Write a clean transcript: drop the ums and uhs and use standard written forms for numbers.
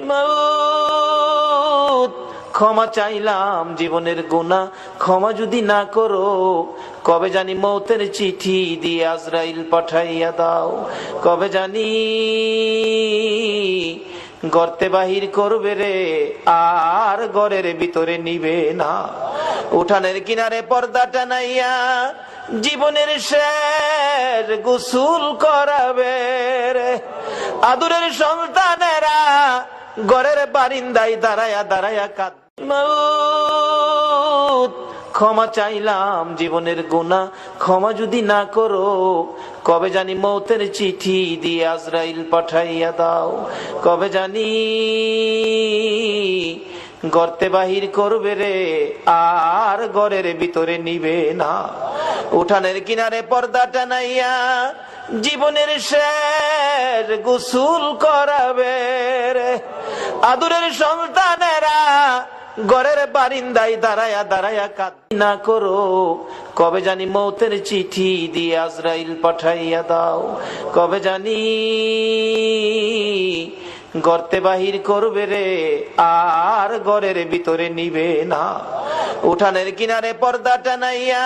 মাউত ক্ষমা চাইলাম জীবনের গুনাহ ক্ষমা যদি না করো, কবে জানি মৌতের চিঠি দিয়ে আজরাইল পাঠাইয়া দাও। কবে জানি গর্তে বাহির করবে রে, আর ঘরের ভিতরে নিবে না। উঠানের কিনারে পর্দা টানাইয়া জীবনের শেষ গোসল করাবে রে। আদুরের সন্তানেরা ঘরের বারিন্দায় দাঁড়ায়া দাঁড়ায়া কাঁদ। মাউত ক্ষমা চাইলাম জীবনের গুনাহ ক্ষমা যদি না করো, কবে জানি মৌতের চিঠি দিয়ে আজরাইল পাঠাইয়া দাও। কবে জানি গর্তে বাহির করবে রে, আর ঘরের ভিতরে নিবে না। উঠানের কিনারে পর্দা টানাইয়া জীবনের শেষ গোসল করাবে রে। আদুরের সন্তানেরা ঘরের বারিন্দায় দাঁড়ায়া দাঁড়ায়া কাঁদ না করো, কবে জানি মৌতের চিঠি দিয়ে আজরাইল পাঠাইয়া দাও। কবে জানি গর্তে বাহির করবে রে, আর ঘরের ভিতরে নিবে না। উঠানের কিনারে পর্দা টানাইয়া